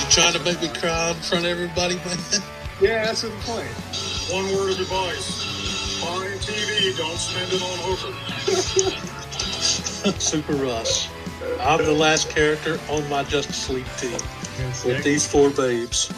You trying to make me cry in front of everybody, man? Yeah, that's the point. One word of advice. Buy TV, don't spend it on Hooker. Super Russ. I'm the last character on my Justice League team with these four babes.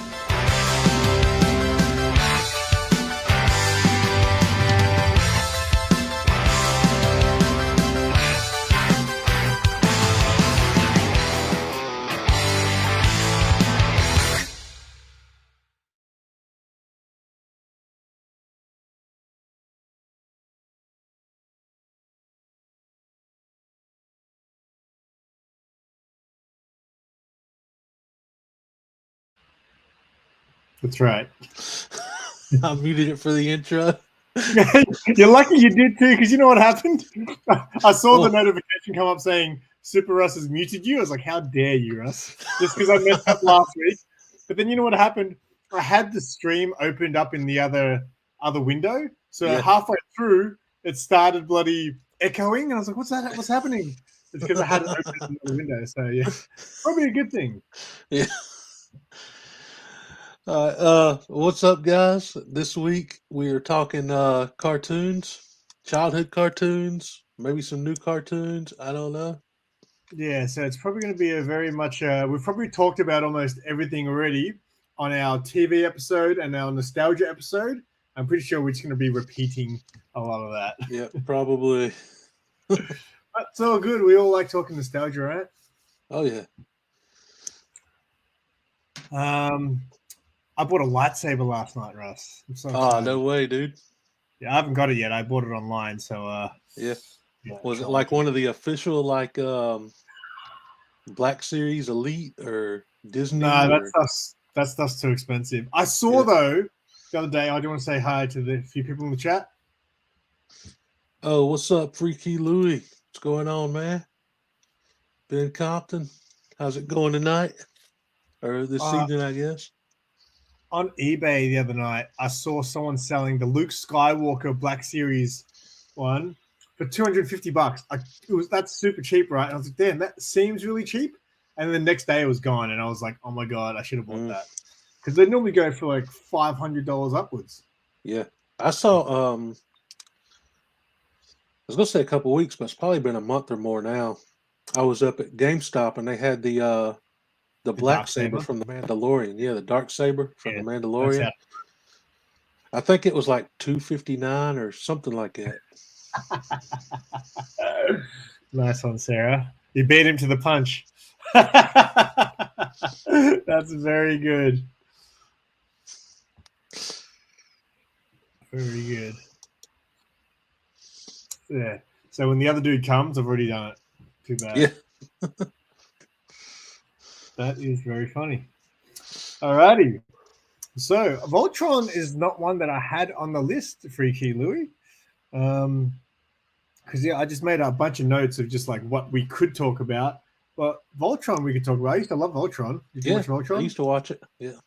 That's right. I muted it for the intro. You're lucky you did too, because you know what happened? I saw the notification come up saying Super Russ has muted you. I was like, how dare you, Russ? Just because I messed up last week. But then you know what happened? I had the stream opened up in the other window. So halfway through, it started bloody echoing. And I was like, what's that? What's happening? It's because I had it open in the window. So yeah, probably a good thing. Yeah. What's up, guys? This week we are talking cartoons, childhood cartoons, maybe some new cartoons. I don't know. Yeah, so it's probably going to be a very much. We've probably talked about almost everything already on our TV episode and our nostalgia episode. I'm pretty sure we're just going to be repeating a lot of that. Yeah, probably. That's all good. We all like talking nostalgia, right? Oh yeah. I bought a lightsaber last night, Russ. I'm so excited. No way, dude. Yeah, I haven't got it yet. I bought it online, so yeah. Was it like one of the official Black Series Elite or Disney? No, that stuff's too expensive. I saw though the other day. I do want to say hi to the few people in the chat. Oh, what's up, Freaky Louie? What's going on, man? Ben Compton, how's it going tonight? Or this evening, I guess. On eBay the other night, I saw someone selling the Luke Skywalker Black Series one for $250. That's super cheap, right? And I was like, damn, that seems really cheap. And then the next day it was gone, and I was like, oh my god, I should have bought that, because they normally go for like $500 upwards. Yeah, I saw. I was gonna say a couple of weeks, but it's probably been a month or more now. I was up at GameStop, and they had the black saber from the Mandalorian. Yeah, the dark saber from the Mandalorian. I think it was like $259 or something like that. Nice one, Sarah. You beat him to the punch. That's very good. Very good. Yeah. So when the other dude comes, I've already done it. Too bad. Yeah. That is very funny. Alrighty. So Voltron is not one that I had on the list, Freaky Louie. Because I just made a bunch of notes of just like what we could talk about. But Voltron we could talk about. I used to love Voltron. Did you watch Voltron? I used to watch it. Yeah.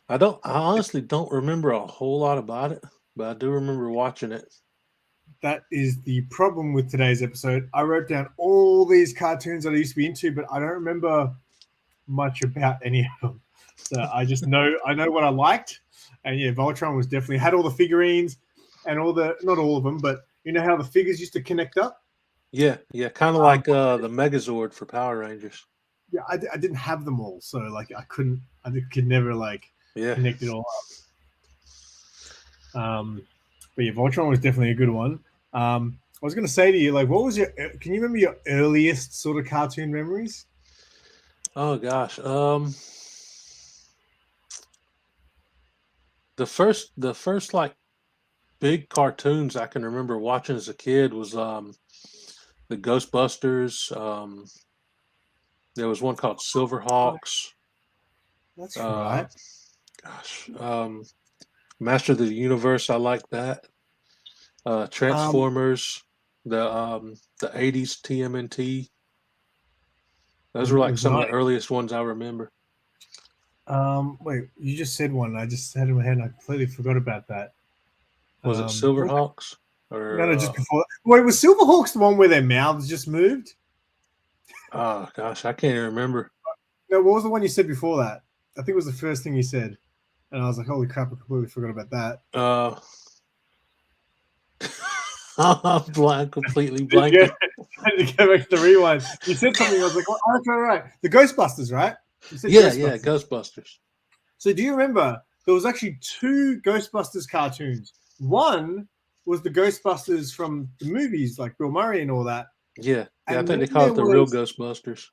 I honestly don't remember a whole lot about it, but I do remember watching it. That is the problem with today's episode. I wrote down all these cartoons that I used to be into, but I don't remember much about any of them. So I just know what I liked. And yeah, Voltron was definitely had all the figurines and not all of them, but you know how the figures used to connect up? Yeah, kind of like the Megazord for Power Rangers. Yeah, I didn't have them all, so like I could never connect it all up. But yeah, Voltron was definitely a good one. I was going to say to you, like, what was can you remember your earliest sort of cartoon memories? Oh gosh. The first like big cartoons I can remember watching as a kid was the Ghostbusters. There was one called Silverhawks. That's right. Gosh. Master of the Universe, I like that. Transformers, the 80s TMNT. Those were like some of the earliest ones I remember. Wait, you just said one. I just had it in my head and I completely forgot about that. Was it Silverhawks? No, just before. Wait, was Silverhawks the one where their mouths just moved? Oh gosh, I can't even remember. No, what was the one you said before that? I think it was the first thing you said, and I was like, "Holy crap! I completely forgot about that." I'm completely blank. Yeah, to go back to the rewind. You said something. I was like, "Oh, that's right. The Ghostbusters, right?" You said Ghostbusters. So do you remember there was actually 2 Ghostbusters cartoons? One was the Ghostbusters from the movies, like Bill Murray and all that. Yeah, and I think they call it the real Ghostbusters.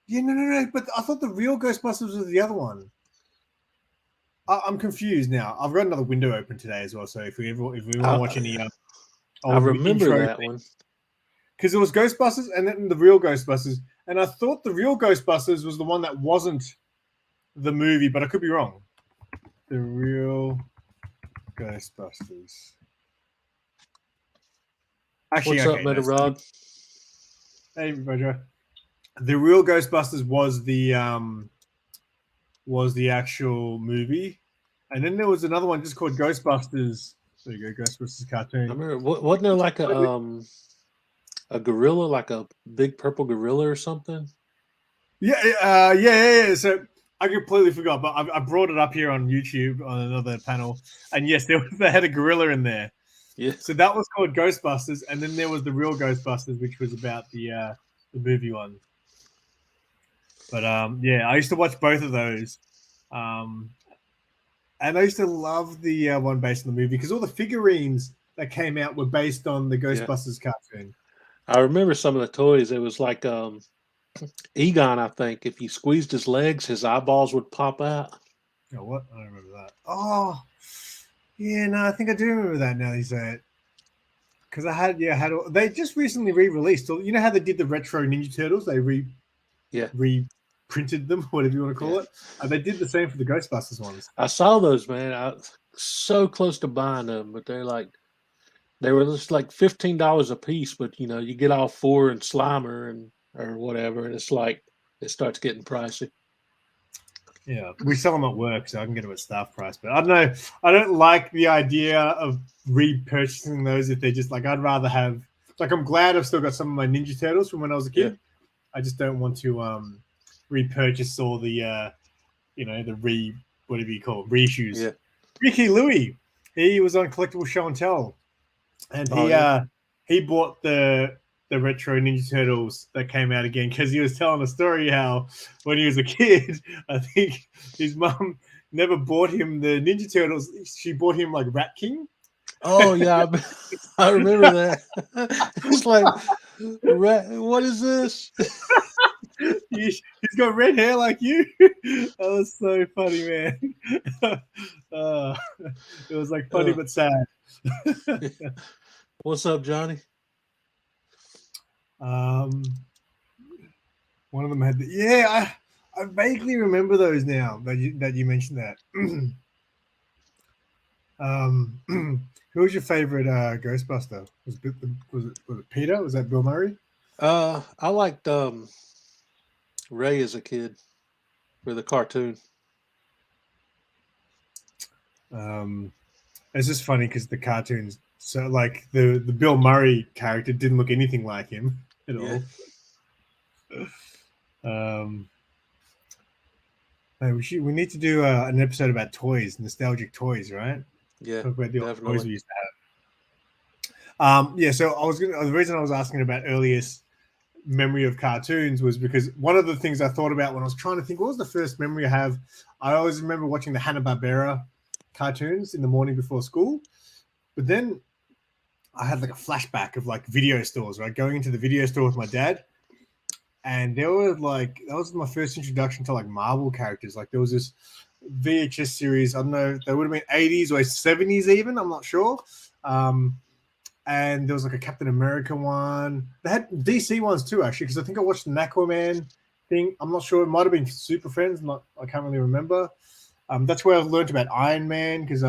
Yeah, no. But I thought the real Ghostbusters was the other one. I'm confused now. I've got another window open today as well. So if we want to watch any, I remember that one because it was Ghostbusters and then the real Ghostbusters, and I thought the real Ghostbusters was the one that wasn't the movie, but I could be wrong. The real Ghostbusters. Actually, what's up, Better Rod? Hey, Roger. The real Ghostbusters was the actual movie, and then there was another one just called Ghostbusters. There you go, Ghostbusters cartoon. I remember, wasn't there like a gorilla, like a big purple gorilla or something? Yeah. So I completely forgot, but I brought it up here on YouTube on another panel, and yes, they had a gorilla in there. Yeah. So that was called Ghostbusters, and then there was the real Ghostbusters, which was about the movie one. But yeah, I used to watch both of those, and I used to love the one based on the movie because all the figurines that came out were based on the Ghostbusters cartoon. I remember some of the toys. It was like Egon, I think. If you squeezed his legs, his eyeballs would pop out. Oh, what? I don't remember that. Oh, yeah, no, I think I do remember that now you say it. Because they just recently re-released. You know how they did the retro Ninja Turtles? They reprinted them, whatever you want to call it. They did the same for the Ghostbusters ones. I saw those, man. I was so close to buying them, but they were just like $15 a piece. But you get all 4 and Slimer or whatever, and it's like it starts getting pricey. Yeah, we sell them at work, so I can get them at staff price. But I don't know. I don't like the idea of repurchasing those if they're just like. I'd rather have I'm glad I've still got some of my Ninja Turtles from when I was a kid. Yeah. I just don't want to repurchase all the whatever you call it, reissues. Yeah. Ricky Louie, he was on Collectible Show and Tell, and he bought the retro Ninja Turtles that came out again because he was telling a story how when he was a kid, I think his mum never bought him the Ninja Turtles. She bought him like Rat King. Oh yeah, I remember that. It's like, what is this? He's got red hair like you. That was so funny, man. It was like funny but sad. What's up, Johnny? One of them had I vaguely remember those now that you mentioned that. Who was your favorite Ghostbuster? Was it Peter? Was that Bill Murray? I liked Ray as a kid for the cartoon. It's just funny because the cartoons, so like the Bill Murray character didn't look anything like him at all. We need to do an episode about toys, nostalgic toys, right? Yeah, talk about the old toys we used to have. So the reason I was asking about earliest memory of cartoons was because one of the things I thought about when I was trying to think what was the first memory I have. I always remember watching the Hanna-Barbera cartoons in the morning before school, but then I had like a flashback of like video stores, right? Going into the video store with my dad, and that was my first introduction to like Marvel characters. Like there was this VHS series, I don't know, they would have been 80s or 70s even, I'm not sure. And there was like a Captain America one. They had DC ones too, actually, because I think I watched the Aquaman thing. I'm not sure. It might have been Super Friends. I can't really remember. That's where I learned about Iron Man because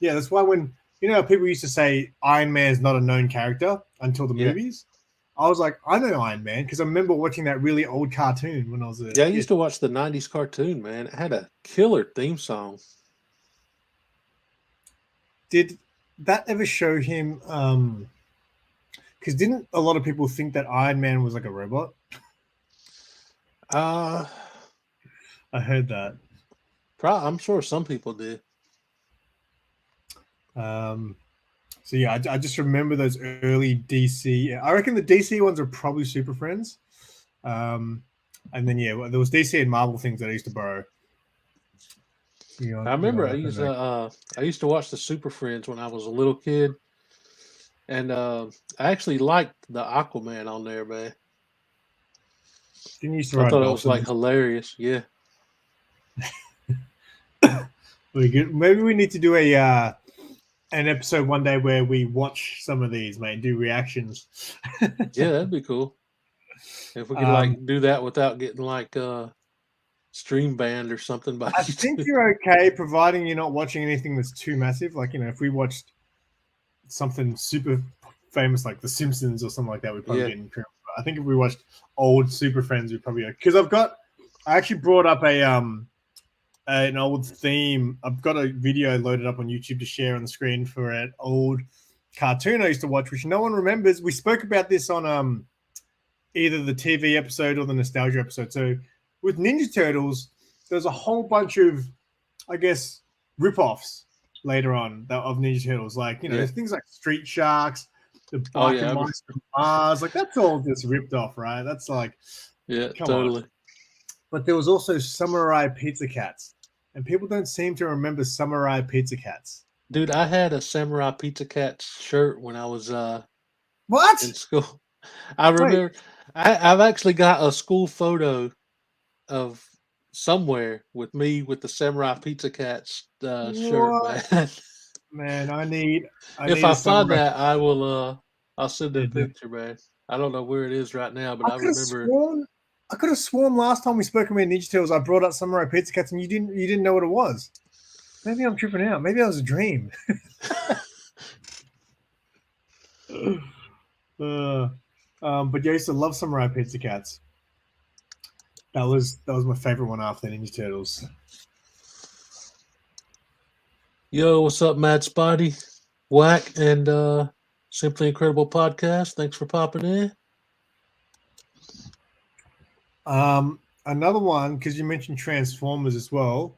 that's why when people used to say Iron Man's not a known character until the movies. I was like, I know Iron Man because I remember watching that really old cartoon when I was a kid. I used to watch the 90s cartoon, man. It had a killer theme song. Did that ever show him? Because didn't a lot of people think that Iron Man was like a robot? I heard that. I'm sure some people did. So yeah, I just remember those early DC. I reckon the DC ones are probably Super Friends. And then yeah, there was DC and Marvel things that I used to borrow. I remember I used to watch the Super Friends when I was a little kid, and I actually liked the Aquaman on there, man. Didn't you used to I ride thought it was dolphins? like hilarious. Yeah. Maybe we need to do an episode one day where we watch some of these, mate, and do reactions. Yeah, that'd be cool. If we could like do that without getting like stream banned or something by I YouTube. think you're okay, providing you're not watching anything that's too massive. Like, if we watched something super famous like The Simpsons or something like that, we'd probably get in trouble. I think if we watched old Super Friends, we'd probably, because I actually brought up an old theme. I've got a video loaded up on YouTube to share on the screen for an old cartoon I used to watch, which no one remembers. We spoke about this on either the TV episode or the nostalgia episode. So with Ninja Turtles, there's a whole bunch of, I guess, rip-offs later on of Ninja Turtles. Like, things like Street Sharks, the Biker Monster Mars. Like, that's all just ripped off, right? That's like, totally. On. But there was also Samurai Pizza Cats. And people don't seem to remember Samurai Pizza Cats. Dude, I had a Samurai Pizza Cats shirt when I was what? in school. I remember I've actually got a school photo of somewhere with me with the Samurai Pizza Cats shirt, man. Man, I need if I find that, I will I'll send a picture, man. I don't know where it is right now, but I remember. I could have sworn last time we spoke about Ninja Turtles, I brought up Samurai Pizza Cats, and you didn't know what it was. Maybe I'm tripping out. Maybe that was a dream. But yeah, I used to love Samurai Pizza Cats. That was my favorite one after Ninja Turtles. Yo, what's up, Mad Spotty, Whack, and Simply Incredible Podcast? Thanks for popping in. Another one, because you mentioned Transformers as well.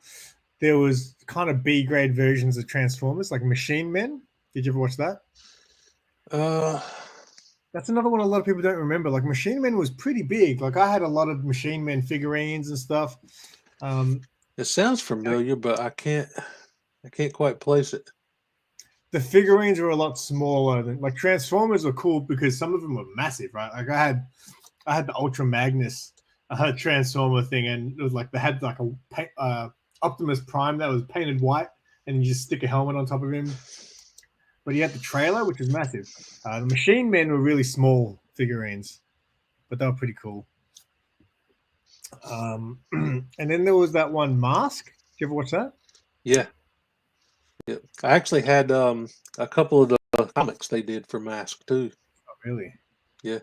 There was kind of B-grade versions of Transformers, like Machine Men. Did you ever watch that? That's another one a lot of people don't remember. Like, Machine Men was pretty big. Like, I had a lot of Machine Men figurines and stuff. It sounds familiar, but I can't quite place it. The figurines are a lot smaller than, like, Transformers are cool because some of them were massive, right? Like, I had the Ultra Magnus Transformer thing, and it was like they had like a Optimus Prime that was painted white, and you just stick a helmet on top of him. But he had the trailer, which was massive. The Machine Men were really small figurines, but they were pretty cool. And then there was that one Mask. Did you ever watch that? Yeah. I actually had a couple of the comics they did for Mask too. Oh, really? Yeah.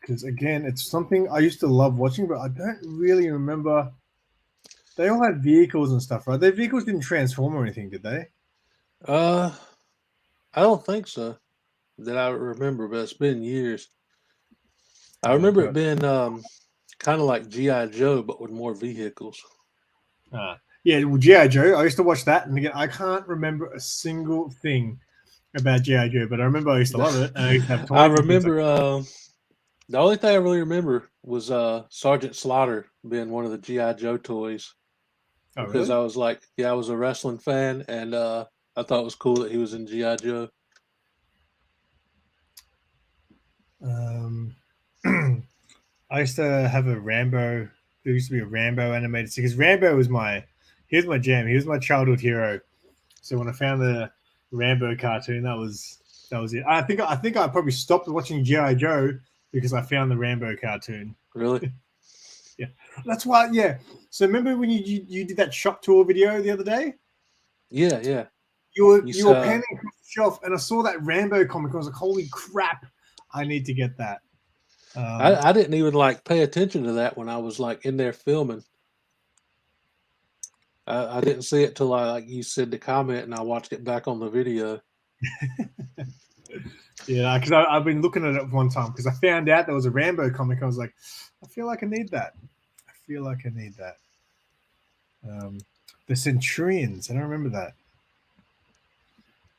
Because again, it's something I used to love watching, but I don't really remember. They all had vehicles and stuff, right? Their vehicles didn't transform or anything, did they? I don't think so. That I remember, but it's been years. I remember it being kind of like G.I. Joe, but with more vehicles. Yeah, well, G.I. Joe, I used to watch that, and again, I can't remember a single thing about G.I. Joe, but I remember I used to love it. And I used to have toys. I remember the only thing I really remember was Sergeant Slaughter being one of the G.I. Joe toys. Oh, because really? I was like, I was a wrestling fan, and I thought it was cool that he was in G.I. Joe. I used to have a Rambo. There used to be a Rambo animated series. Rambo was he was my jam. He was my childhood hero. So when I found the Rambo cartoon, that was it. I think I probably stopped watching G.I. Joe because I found the Rambo cartoon. Really? Yeah, that's why. Yeah. So remember when you did that shop tour video the other day? Yeah. You were panning across the shelf, and I saw that Rambo comic. I was like, "Holy crap! I need to get that." I didn't even like pay attention to that when I was like in there filming. I didn't see it till like you said the comment, and I watched it back on the video. Yeah, because I've been looking at it one time because I found out there was a Rambo comic. I was like, I feel like I need that. feel like I need that. The Centurions. I don't remember that.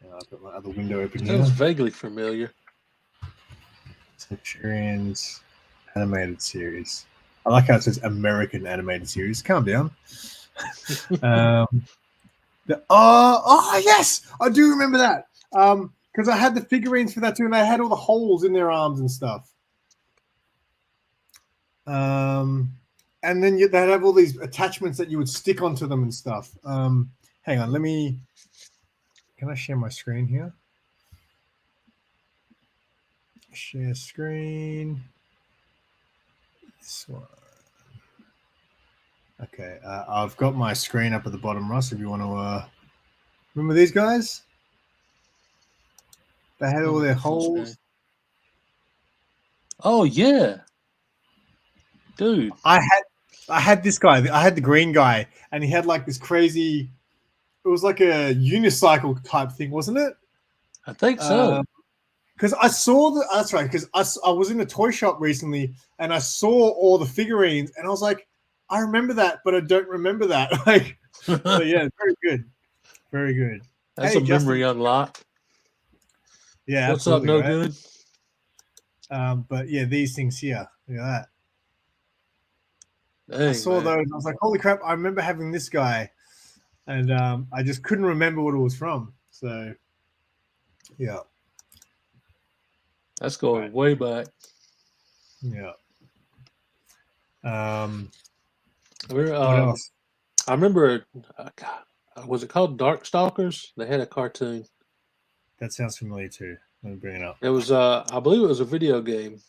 I've got my other window open here. Sounds vaguely familiar. Centurions animated series. I like how it says American animated series. Calm down. Yes, I do remember that. Because I had the figurines for that too, and they had all the holes in their arms and stuff. And then they'd have all these attachments that you would stick onto them and stuff. Hang on, can I share my screen here? Share screen. This one. Okay, I've got my screen up at the bottom, Russ, if you want to remember these guys? They had all their holes. Oh yeah. Dude. I had this guy. I had the green guy, and he had like this crazy. It was like a unicycle type thing, wasn't it? I think so. Because I saw that's right. Because I was in a toy shop recently, and I saw all the figurines, and I was like, I remember that, but I don't remember that. Like, so yeah, very good, very good. That's a memory unlock. Yeah, what's up? No good. But yeah, these things here. Look at that. Dang, I saw those. I was like, holy crap! I remember having this guy, and I just couldn't remember what it was from. So, yeah, that's going way back. Yeah. What else? I remember. Was it called Dark Stalkers? They had a cartoon. That sounds familiar too. Let me bring it up. It was, I believe, it was a video game,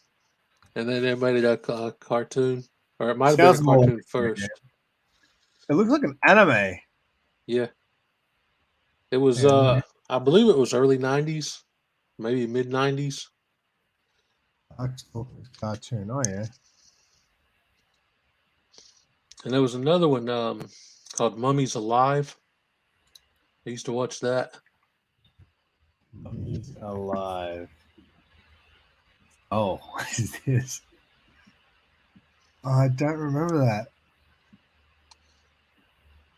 and then they made it a cartoon. Or it might have been a cartoon first. It looks like an anime. Yeah. It was, I believe it was early 90s, maybe mid 90s. Cartoon. Oh, yeah. And there was another one called Mummies Alive. I used to watch that. Mummies Alive. Oh, what is this? I don't remember that.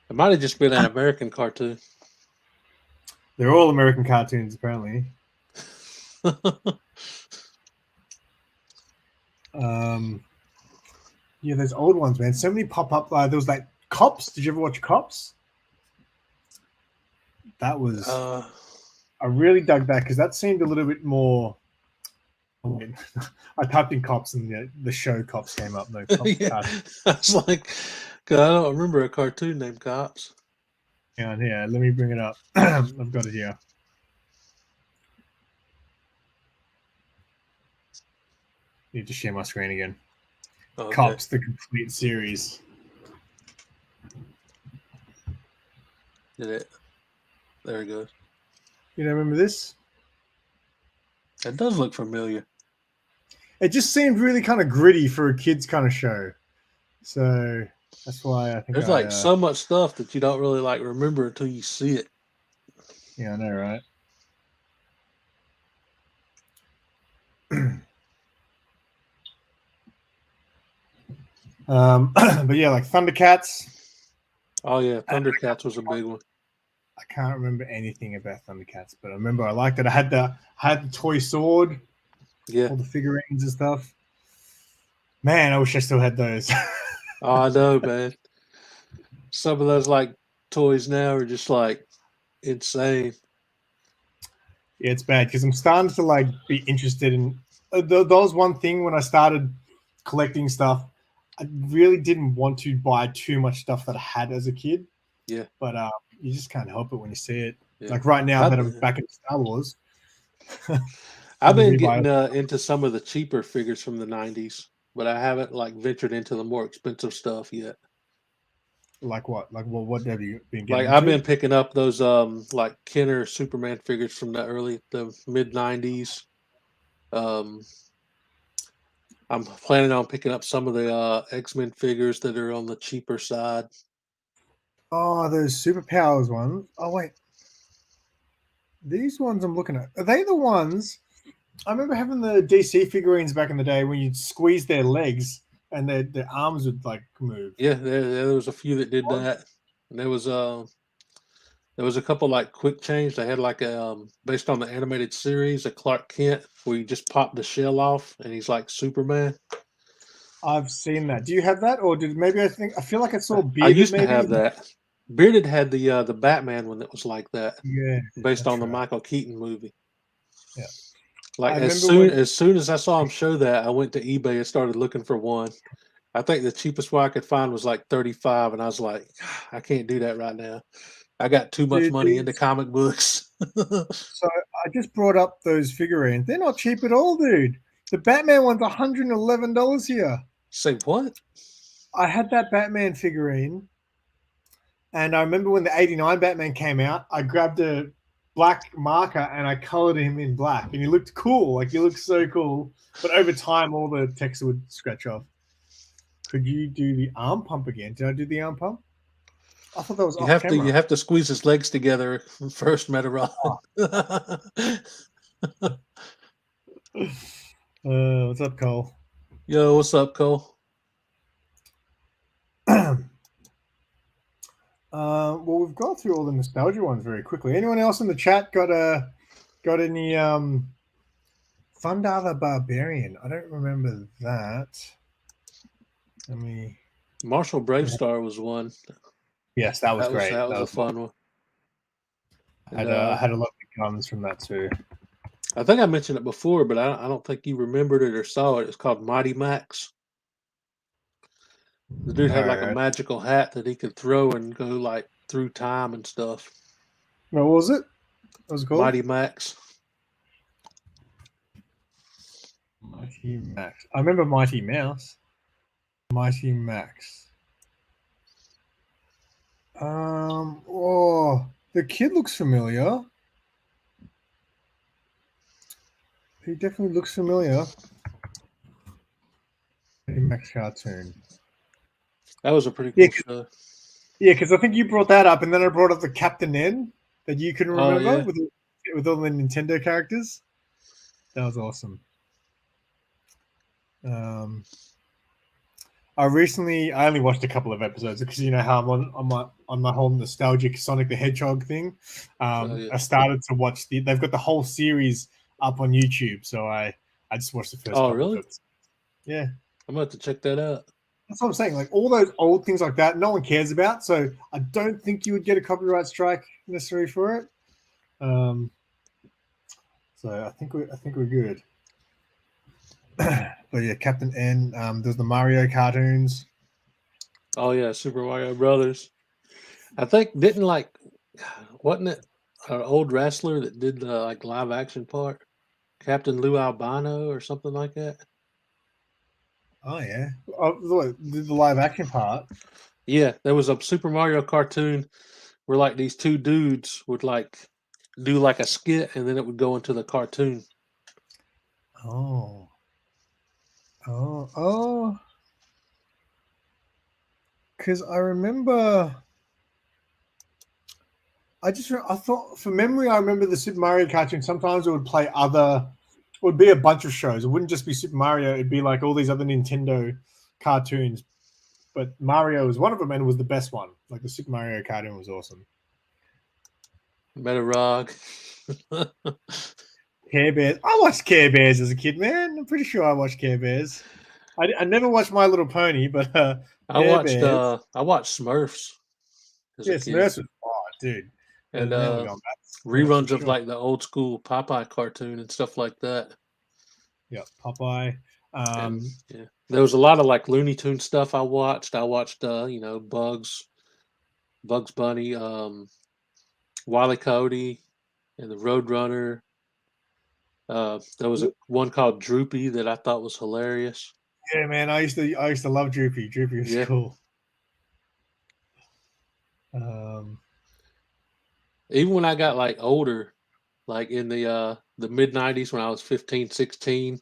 It might have just been an American cartoon. They're all American cartoons, apparently. Yeah, there's old ones, man. So many pop up. There was like Cops. Did you ever watch Cops? That was. I really dug that because that seemed a little bit more. I typed in Cops and the show Cops came up. No, Cops yeah. I was like, God, I don't remember a cartoon named Cops. Yeah, here, let me bring it up. I've got it here. Need to share my screen again. Okay. Cops, the complete series. Did it? There it goes. You don't remember this? It does look familiar. It just seemed really kind of gritty for a kid's kind of show. So that's why I think there's so much stuff that you don't really like remember until you see it. Yeah, I know, right? But yeah, like Thundercats. Oh yeah, Thundercats was a big one. I can't remember anything about Thundercats, but I remember I liked it. I had the toy sword. Yeah. All the figurines and stuff. Man, I wish I still had those. Oh, I know, man. Some of those like toys now are just like insane. Yeah, it's bad because I'm starting to like be interested in. That was one thing when I started collecting stuff. I really didn't want to buy too much stuff that I had as a kid. Yeah. But you just can't help it when you see it. Yeah. Like right now that I'm back in Star Wars. I've been getting into some of the cheaper figures from the 90s, but I haven't like ventured into the more expensive stuff yet. Like what? Like what have you been like getting I've been picking up those like Kenner Superman figures from the mid 90s. I'm planning on picking up some of the X-Men figures that are on the cheaper side. Oh, those superpowers ones. Oh wait. These ones I'm looking at. Are they the ones? I remember having the DC figurines back in the day when you'd squeeze their legs and their arms would like move. Yeah, there was a few that did that. And there was a couple like quick change. They had like a based on the animated series, a Clark Kent where you just pop the shell off and he's like Superman. I've seen that. Do you have that, or did maybe I feel like I saw Bearded. I used maybe? to have that. Bearded had the Batman one that was like that. Yeah, based on the right. Michael Keaton movie. Yeah, like as soon as I saw him show that, I went to eBay and started looking for one. I think the cheapest one I could find was like $35, and I was like, I can't do that right now. I got too much money into comic books. So I just brought up those figurines. They're not cheap at all, dude. The Batman one's $111 here. Say what? I had that Batman figurine, and I remember when the '89 Batman came out, I grabbed a black marker and I colored him in black, and he looked cool. Like, he looked so cool. But over time, all the text would scratch off. Could you do the arm pump again? Did I do the arm pump? I thought that was you have to squeeze his legs together first, Meteorol. What's up, Cole? Yo, what's up, Cole? Well, we've gone through all the nostalgia ones very quickly. Anyone else in the chat got any Thunder the Barbarian? I don't remember that. Let me. Marshall Bravestar was one. Yes, that was great. That was a fun one. I had a lot of guns from that too. I think I mentioned it before, but I don't think you remembered it or saw it. It's called Mighty Max. The dude had like a magical hat that he could throw and go like through time and stuff. What was it? What was it called? Mighty Max. Mighty Max. I remember Mighty Mouse. Mighty Max. Oh, the kid looks familiar. He definitely looks familiar. Mighty Max cartoon. That was a pretty cool show. Yeah, because I think you brought that up, and then I brought up the Captain N that you can remember with all the Nintendo characters. That was awesome. I only watched a couple of episodes because you know how I'm on my whole nostalgic Sonic the Hedgehog thing. I started to watch they've got the whole series up on YouTube, so I just watched the first. Oh, really? Yeah, I'm about to check that out. That's what I'm saying. Like all those old things like that, no one cares about. So I don't think you would get a copyright strike necessary for it. So I think we're good. But yeah, Captain N. There's the Mario cartoons. Oh yeah, Super Mario Brothers. I think wasn't it an old wrestler that did the like live action part, Captain Lou Albano or something like that? Oh yeah, did the live action part? Yeah, there was a Super Mario cartoon where like these two dudes would like do like a skit and then it would go into the cartoon. Oh. Because I remember, I thought for memory, I remember the Super Mario cartoon. Sometimes it would play it would be a bunch of shows. It wouldn't just be Super Mario. It'd be like all these other Nintendo cartoons. But Mario was one of them and was the best one. Like the Super Mario cartoon was awesome. Meteorog. Care Bears. I watched Care Bears as a kid, man. I'm pretty sure I watched Care Bears. I never watched My Little Pony, but I watched Smurfs. Yeah, Smurfs was dude. And reruns of like the old school Popeye cartoon and stuff like that. Yeah, Popeye. There was a lot of like Looney Tunes stuff I watched. I watched Bugs Bunny, Wile E. Coyote, and the Roadrunner. There was one called Droopy that I thought was hilarious. Yeah, man, I used to love Droopy. Droopy was cool. Even when I got like older, like in the mid 90s when I was 15, 16,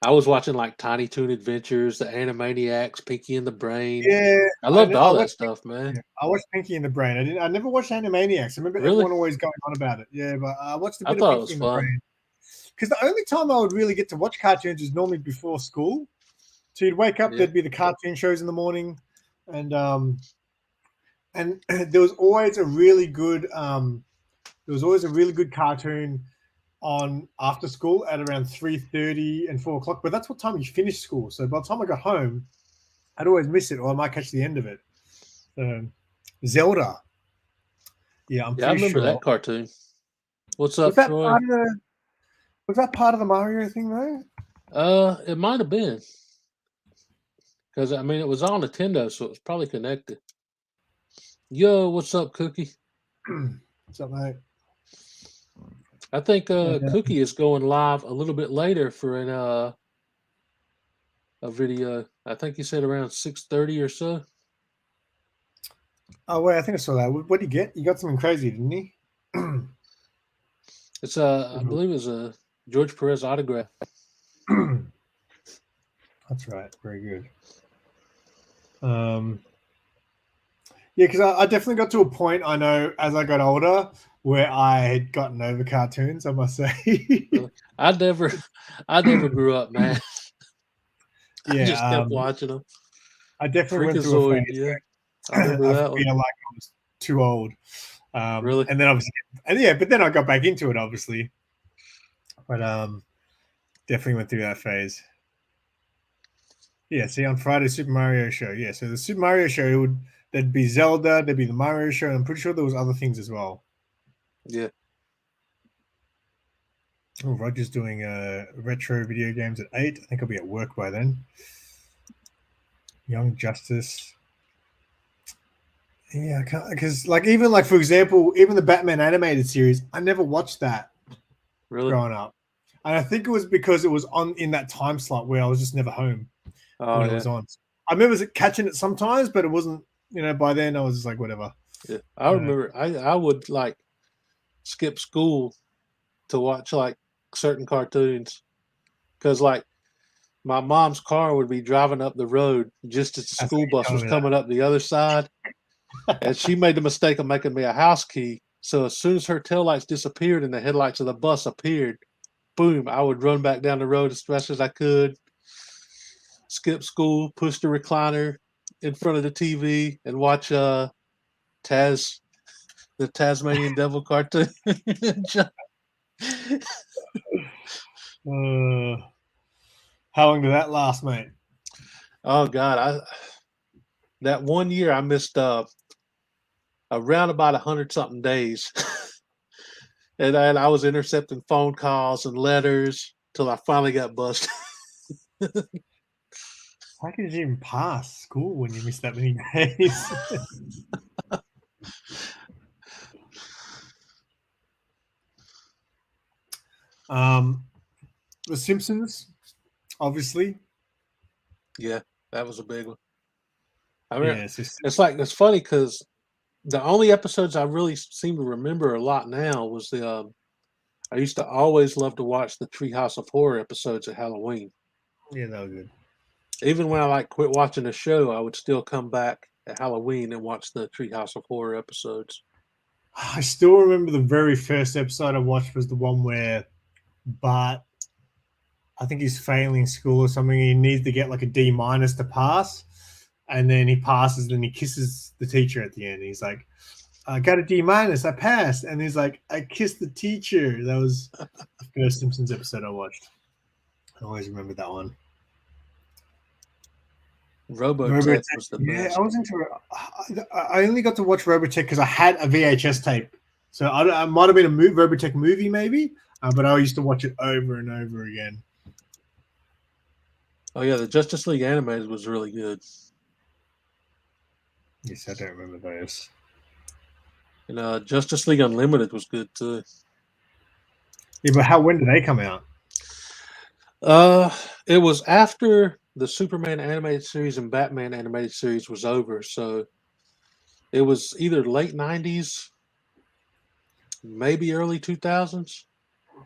I was watching like Tiny Toon Adventures, the Animaniacs, Pinky and the Brain. Yeah, I loved all that stuff, man. I watched Pinky and the Brain. I never watched Animaniacs. I remember everyone always going on about it. Yeah, but I watched a bit of Pinky and the Brain. Because the only time I would really get to watch cartoons is normally before school So you'd wake up, there'd be the cartoon shows in the morning, and there was always a really good cartoon on after school at around 3:30 and 4 o'clock. But that's what time you finish school. So by the time I got home, I'd always miss it, or I might catch the end of it. Zelda. Yeah, I remember that cartoon. What's up, Troy? Was that part of the Mario thing though? It might have been. Because I mean it was on Nintendo, so it was probably connected. Yo, what's up, Cookie? What's up, mate? I think Cookie is going live a little bit later for a video. I think he said around 6:30 or so. Oh wait, I think I saw that. What did you get? You got something crazy, didn't he? It's I believe it was a George Perez autograph. That's right. Very good. Yeah, because I definitely got to a point, I know, as I got older, where I had gotten over cartoons, I must say. I never grew up, man. Yeah, I just kept watching them. I definitely went through a phase. Yeah, I remember that one. I feel like I was too old. Really? And then obviously, but then I got back into it, obviously. But definitely went through that phase. Yeah, see, on Friday, Super Mario Show. Yeah, so the Super Mario Show, there'd be Zelda, there'd be the Mario Show, and I'm pretty sure there was other things as well. Yeah. Oh, Roger's doing retro video games at 8. I think I'll be at work by then. Young Justice. Yeah, because even for example, even the Batman animated series, I never watched that growing up. And I think it was because it was on in that time slot where I was just never home when it was on. I remember catching it sometimes, but it wasn't, by then I was just like, whatever. Yeah. I remember I would skip school to watch certain cartoons because my mom's car would be driving up the road just as the school bus was coming up the other side. And she made the mistake of making me a house key. So as soon as her taillights disappeared and the headlights of the bus appeared, boom, I would run back down the road as fast as I could, skip school, push the recliner in front of the TV, and watch the Tasmanian Devil cartoon. How long did that last, mate? Oh God, that one year I missed around about 100-something days. And then I was intercepting phone calls and letters till I finally got busted. How could you even pass school when you missed that many days? The Simpsons, obviously. Yeah, that was a big one. It's funny because the only episodes I really seem to remember a lot now was I used to always love to watch the Treehouse of Horror episodes at Halloween. Yeah, that was good. Even when I quit watching the show, I would still come back at Halloween and watch the Treehouse of Horror episodes. I still remember the very first episode I watched was the one where Bart, I think he's failing school or something. He needs to get a D- to pass. And then he passes, then he kisses the teacher at the end. He's like, I got a D-, I passed. And he's like, I kissed the teacher. That was the first Simpsons episode I watched. I always remember that one. Robotech was the best. Yeah, I was into it. I only got to watch Robotech because I had a VHS tape. So I might have been a Robotech movie maybe, but I used to watch it over and over again. Oh, yeah, the Justice League animated was really good. Yes, I don't remember those. And Justice League Unlimited was good too. Yeah, but when did they come out? It was after the Superman animated series and Batman animated series was over, so it was either late 90s, maybe early 2000s.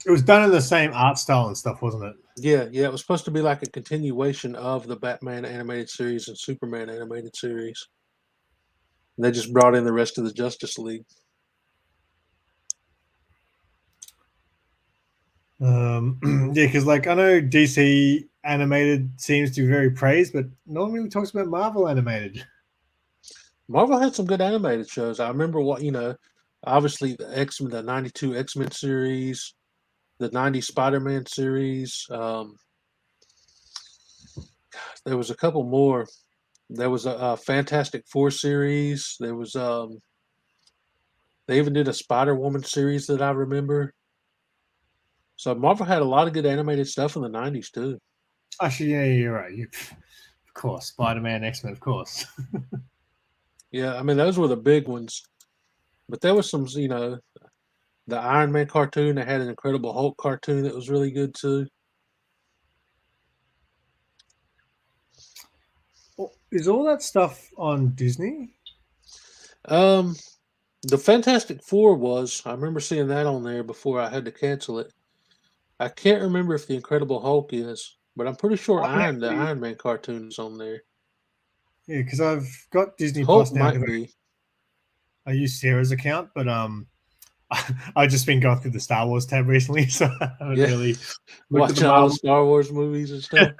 It was done in the same art style and stuff, wasn't it? Yeah, it was supposed to be like a continuation of the Batman animated series and Superman animated series. And they just brought in the rest of the Justice League. Yeah, because I know DC animated seems to be very praised, but no one really talks about Marvel animated. Marvel had some good animated shows. I remember obviously the 92 X-Men series, the 90 Spider-Man series. There was a couple more. There was a Fantastic Four series. There was they even did a Spider-Woman series that I remember. So Marvel had a lot of good animated stuff in the 90s too. Actually, yeah, you're right. Of course, Spider-Man, X-Men, of course. Yeah, I mean those were the big ones. But there was some, the Iron Man cartoon. They had an Incredible Hulk cartoon that was really good too. Is all that stuff on Disney? The Fantastic Four was. I remember seeing that on there before I had to cancel it. I can't remember if the Incredible Hulk is, but I'm pretty sure the Iron Man cartoon is on there. Yeah, because I've got Disney Hulk Plus now. might be. I use Sarah's account, but I've just been going through the Star Wars tab recently, so I haven't really watching all the Star Wars movies and stuff.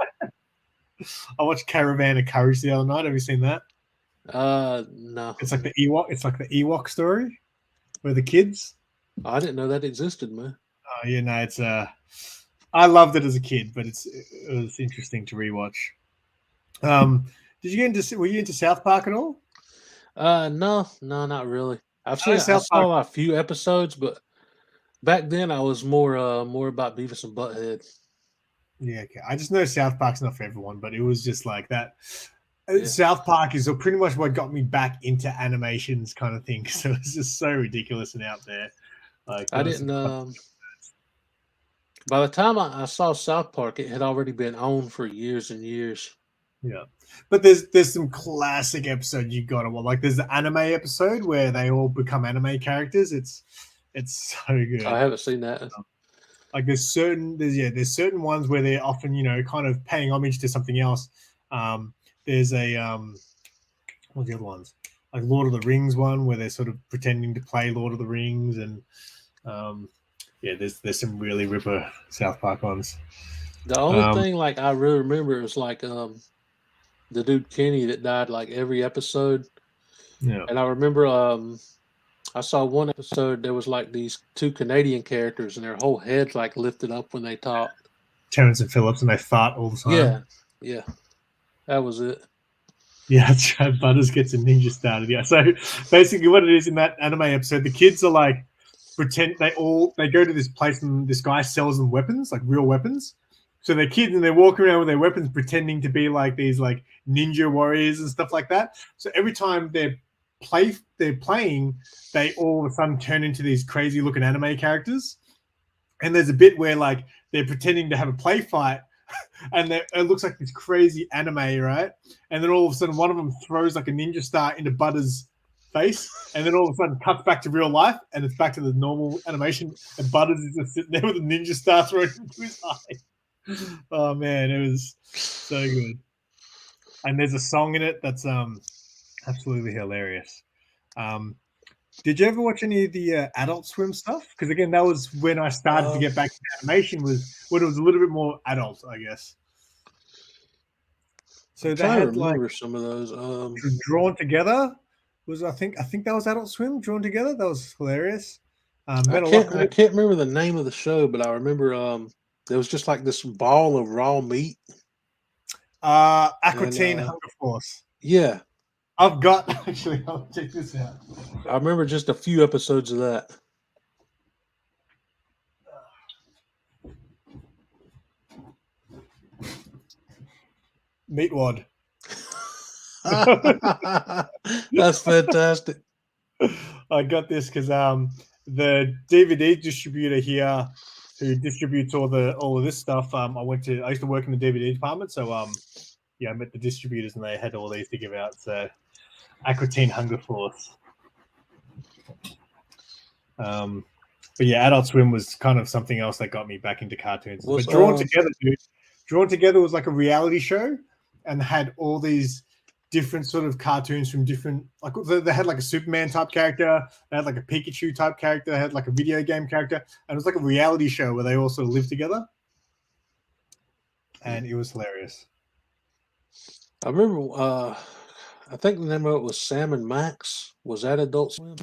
I watched Caravan of Courage the other night. Have you seen that? No. It's like the Ewok. It's like the Ewok story, where the kids. I didn't know that existed, man. Oh yeah, no, it's I loved it as a kid, but it was interesting to rewatch. Did you get into? Were you into South Park at all? No, not really. I saw a few episodes, but back then I was more about Beavis and Butthead. Yeah, okay. I just know South Park's not for everyone, but it was just like that. Yeah. South Park is pretty much what got me back into animations, kind of thing. So it's just so ridiculous and out there. Like I didn't. By the time I saw South Park, it had already been on for years and years. Yeah, but there's some classic episodes you gotta watch. Like there's the anime episode where they all become anime characters. It's so good. I haven't seen that. Like there's certain ones where they're often kind of paying homage to something else. There's a what's the other ones? Like Lord of the Rings one where they're sort of pretending to play Lord of the Rings, and there's some really ripper South Park ones. The only thing like I really remember is like the dude Kenny that died like every episode. Yeah, and I remember I saw one episode there was like these two Canadian characters and their whole heads like lifted up when they talked. Terrence and Phillips, and they fart all the time. Yeah, that was it. Yeah, that's right. Butters gets a ninja started. Yeah, so basically, what it is in that anime episode, the kids are like pretend they go to this place and this guy sells them weapons, like real weapons. So they're kids and they're walking around with their weapons, pretending to be like these like ninja warriors and stuff like that. So every time they're playing, they all of a sudden turn into these crazy looking anime characters. And there's a bit where like they're pretending to have a play fight, and it looks like this crazy anime, right? And then all of a sudden, one of them throws like a ninja star into Butters' face, and then all of a sudden cuts back to real life, and it's back to the normal animation, and Butters is just sitting there with a ninja star thrown into his eye. Oh man, it was so good. And there's a song in it that's absolutely hilarious. Did you ever watch any of the Adult Swim stuff? Because again, that was when I started to get back to animation, was when it was a little bit more adult, I guess. So they had like some of those Drawn Together was I think that was Adult Swim. Drawn Together, that was hilarious. I can't remember the name of the show, but I remember there was just like this ball of raw meat. Aquatine Hunger Force. Yeah. I'll check this out. I remember just a few episodes of that. Meatwad. That's fantastic. I got this because the DVD distributor here who distributes all of this stuff. I used to work in the DVD department, so I met the distributors and they had all these to give out. So Aquatine Hunger Force. But yeah, Adult Swim was kind of something else that got me back into cartoons. But Drawn Together was like a reality show and had all these different sort of cartoons from different, like they had like a Superman type character, they had like a Pikachu type character, they had like a video game character, and it was like a reality show where they all sort of lived together. and it was hilarious. I remember. I think the name of it was Sam and Max. Was that Adult Swim?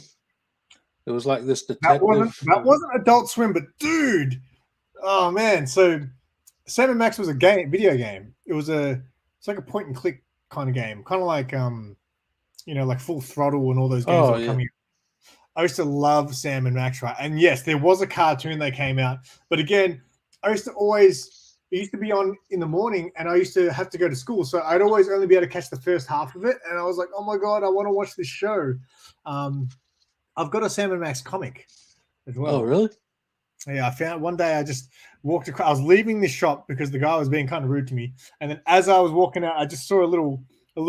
It was like this detective. That wasn't Adult Swim, but dude, oh man! So Sam and Max was a video game. It's like a point and click kind of game, kind of like like Full Throttle and all those games that were coming. I used to love Sam and Max, right? And yes, there was a cartoon that came out, but again, it used to be on in the morning, and I used to have to go to school, so I'd always only be able to catch the first half of it, and I was like, oh my god, I want to watch this show. I've got a Sam and Max comic as well. Oh, really? Yeah, I found one day I just walked across. I was leaving this shop because the guy was being kind of rude to me, and then as I was walking out, I just saw a little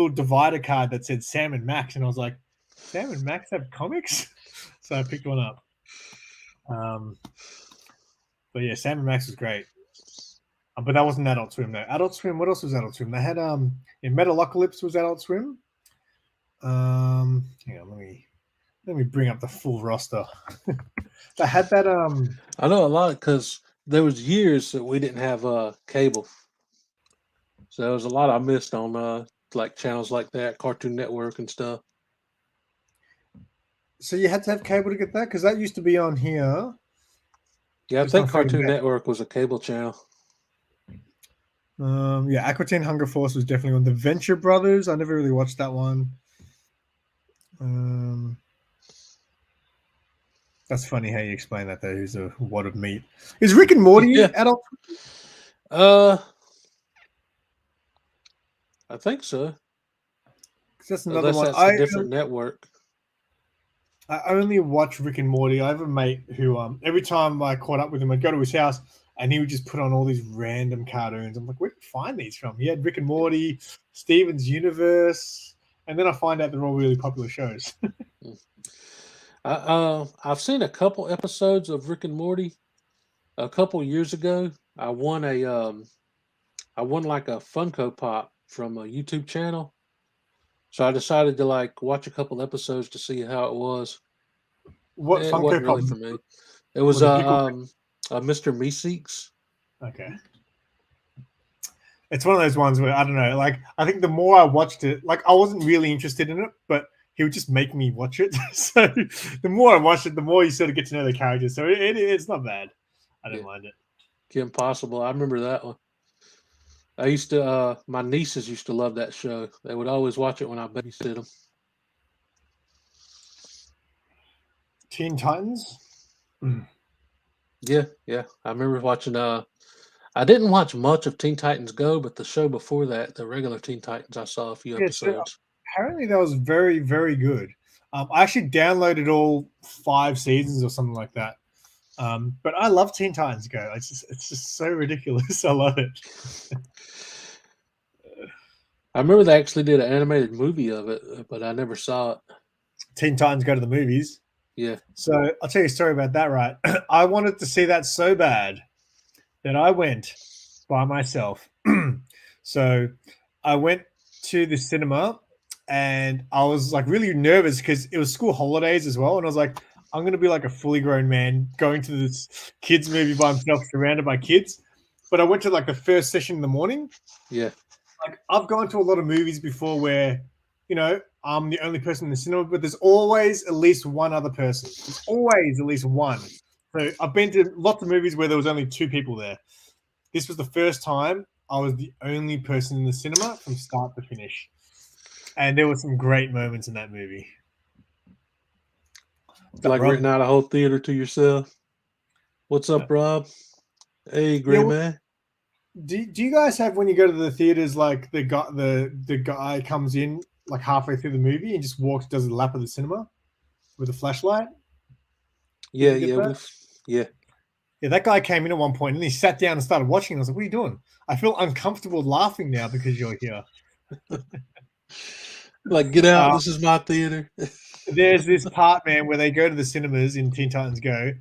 divider card that said Sam and Max, and I was like, Sam and Max have comics? So I picked one up. But yeah, Sam and Max was great. But that wasn't Adult Swim though. Adult Swim. What else was Adult Swim? They had Metalocalypse was Adult Swim. Hang on, let me bring up the full roster. They had that. I know a lot because there was years that we didn't have cable, so there was a lot I missed on like channels like that, Cartoon Network and stuff. So you had to have cable to get that because that used to be on here. Yeah, I think Cartoon Network was a cable channel. Yeah, Aqua Teen Hunger Force was definitely on. The Venture Brothers, I never really watched that one. That's funny how you explain that though. Who's a wad of meat? Is Rick and Morty adult? I think so. That's another one. That's a different network. I only watch Rick and Morty. I have a mate who every time I caught up with him, I'd go to his house and he would just put on all these random cartoons. I'm like, where did you find these from? He had Rick and Morty, Steven's Universe, and then I find out they're all really popular shows. I've seen a couple episodes of Rick and Morty. A couple years ago, I won like a Funko Pop from a YouTube channel. So I decided to like watch a couple episodes to see how it was. What Funko Pop? Really for me. It was Mr. Meeseeks. Okay. It's one of those ones where I don't know. Like I think the more I watched it, like I wasn't really interested in it, but he would just make me watch it. So the more I watched it, the more you sort of get to know the characters. So it's not bad. I don't mind it. Kim Possible. I remember that one. I used to, my nieces used to love that show. They would always watch it when I babysit them. Teen Titans? Yeah. I remember watching, I didn't watch much of Teen Titans Go, but the show before that, the regular Teen Titans, I saw a few episodes. Apparently that was very, very good. I actually downloaded all 5 seasons or something like that. But I love Teen Titans Go. It's just so ridiculous. I love it. I remember they actually did an animated movie of it, but I never saw it. Teen Titans Go to the movies. Yeah. So I'll tell you a story about that, right? I wanted to see that so bad that I went by myself. So I went to the cinema and I was like really nervous because it was school holidays as well. And I was like, I'm going to be like a fully grown man going to this kids movie by himself, surrounded by kids. But I went to like the first session in the morning. Yeah. Like I've gone to a lot of movies before where, I'm the only person in the cinema, but there's always at least one other person. There's always at least one. So I've been to lots of movies where there was only 2 people there. This was the first time I was the only person in the cinema from start to finish. And there were some great moments in that movie. Like renting out a whole theater to yourself. What's up, Rob? Hey, great man. Do you guys have, when you go to the theaters, like the guy comes in like halfway through the movie and just does a lap of the cinema with a flashlight? Yeah. Yeah, that guy came in at one point and he sat down and started watching. I was like, what are you doing? I feel uncomfortable laughing now because you're here. Like, get out. This is my theater. There's this part, man, where they go to the cinemas in Teen Titans Go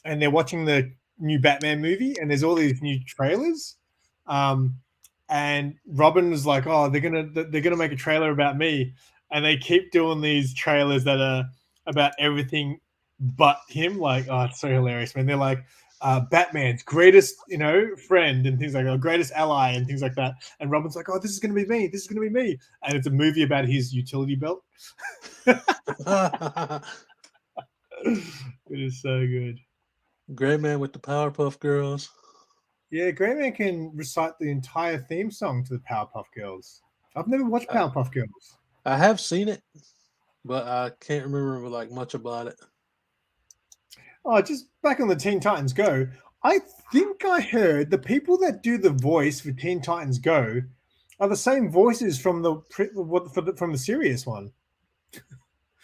and they're watching the new Batman movie and there's all these new trailers. And Robin was like, oh, they're gonna make a trailer about me. And they keep doing these trailers that are about everything but him. Like, oh, it's so hilarious, man. They're like Batman's greatest, friend and things like that, greatest ally and things like that. And Robin's like, oh, this is gonna be me. This is gonna be me. And it's a movie about his utility belt. It is so good. Gray Man with the Powerpuff Girls. Yeah, Gray Man can recite the entire theme song to the Powerpuff Girls. I've never watched Powerpuff Girls. I have seen it, but I can't remember like much about it. Oh, just back on the Teen Titans Go, I think I heard the people that do the voice for Teen Titans Go are the same voices from from the serious one.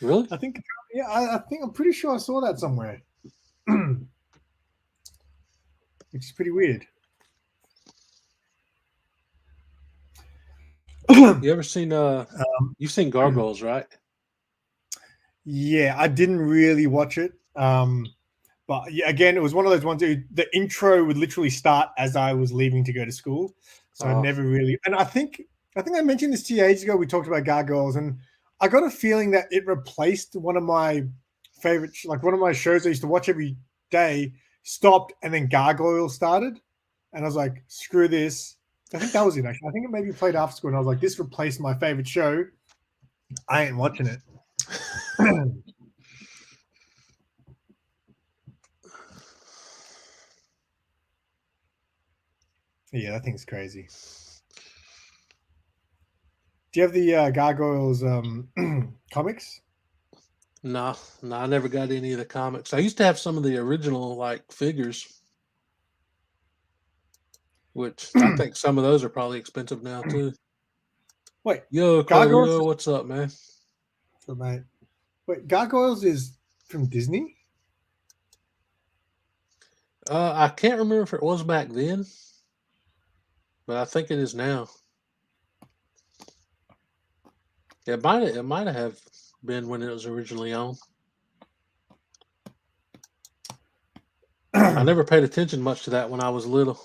Really? I think, yeah, I think I'm pretty sure I saw that somewhere, which is pretty weird. You ever seen you've seen Gargoyles, right? Yeah, I didn't really watch it. But yeah, again, it was one of those ones the intro would literally start as I was leaving to go to school. So I never really, and I think I mentioned this to you ages ago. We talked about Gargoyles, and I got a feeling that it replaced one of my favorite, like one of my shows I used to watch every day, stopped, and then Gargoyles started. And I was like, screw this. I think that was it, actually. I think it maybe played after school, and I was like, this replaced my favorite show. I ain't watching it. Yeah, that thing's crazy. Do you have the Gargoyles comics? No, I never got any of the comics. I used to have some of the original like figures, which I think some of those are probably expensive now too. Wait, yo, Gargoyles? Yo, what's up, man? So, mate. Wait, Gargoyles is from Disney? I can't remember if it was back then, but I think it is now. It might have been when it was originally on. I never paid attention much to that when I was little.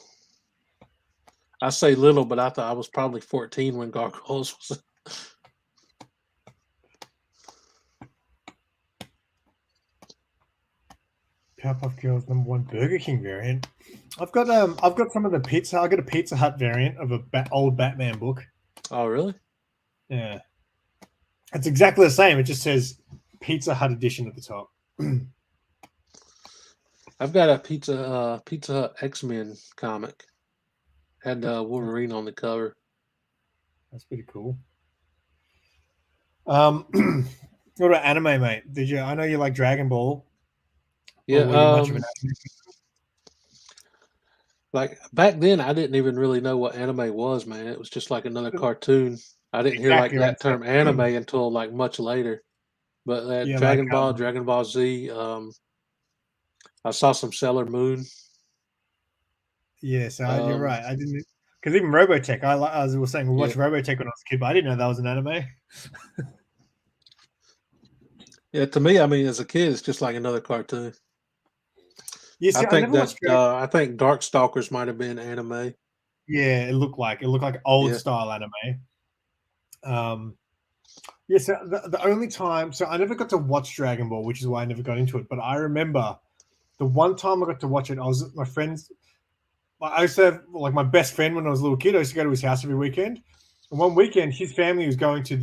I say little, but I thought I was probably 14 when Gargoyles was. Powerpuff Girls #1 Burger King variant. I've got some of the pizza. I got a Pizza Hut variant of a old Batman book. Oh, really? Yeah, it's exactly the same. It just says Pizza Hut edition at the top. I've got a Pizza Hut X-Men comic. Had Wolverine on the cover. That's pretty cool. What about anime, mate? I know you like Dragon Ball. Yeah. Like back then, I didn't even really know what anime was, man. It was just like another cartoon. I didn't hear like that term anime until like much later. But Dragon Ball Z. I saw some Sailor Moon. Yeah, so you're right. I didn't, because even Robotech. As we were saying, we watched Robotech when I was a kid, but I didn't know that was an anime. Yeah, to me, I mean, as a kid, it's just like another cartoon. Yeah, see, I think Darkstalkers might have been anime. Yeah, it looked like old style anime. Yeah, so the only time, so I never got to watch Dragon Ball, which is why I never got into it. But I remember the one time I got to watch it, I was at my friend's. I used to have like my best friend when I was a little kid. I used to go to his house every weekend. And one weekend, his family was going to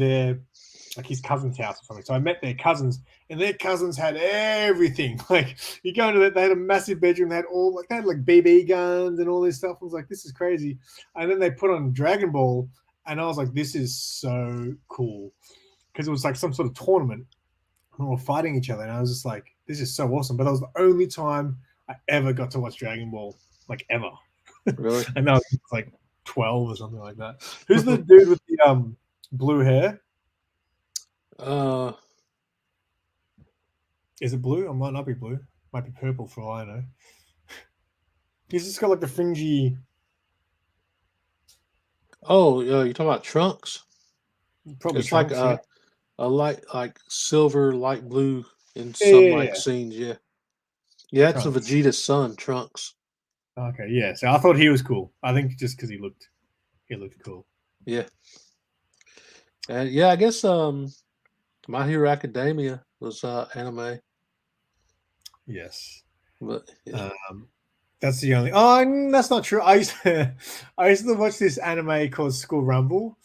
his cousin's house or something. So I met their cousins, and their cousins had everything. Like you go into that, they had a massive bedroom. They had BB guns and all this stuff. I was like, this is crazy. And then they put on Dragon Ball, and I was like, this is so cool, because it was like some sort of tournament, and we were fighting each other. And I was just like, this is so awesome. But that was the only time I ever got to watch Dragon Ball, like ever. Really? And I was like 12 or something like that. Who's the dude with the blue hair? Is it blue? It might not be blue. Might be purple for all I know. He's just got like the fringy. Oh, you're talking about Trunks? Probably it's Trunks, like a light, like silver, light blue in some scenes. Yeah, that's Trunks. Vegeta's son, Trunks. Okay, yeah. So I thought he was cool. I think just because he looked cool. Yeah. Yeah, I guess My Hero Academia was anime. Yes. But yeah. That's the only. Oh, that's not true. I used to watch this anime called School Rumble.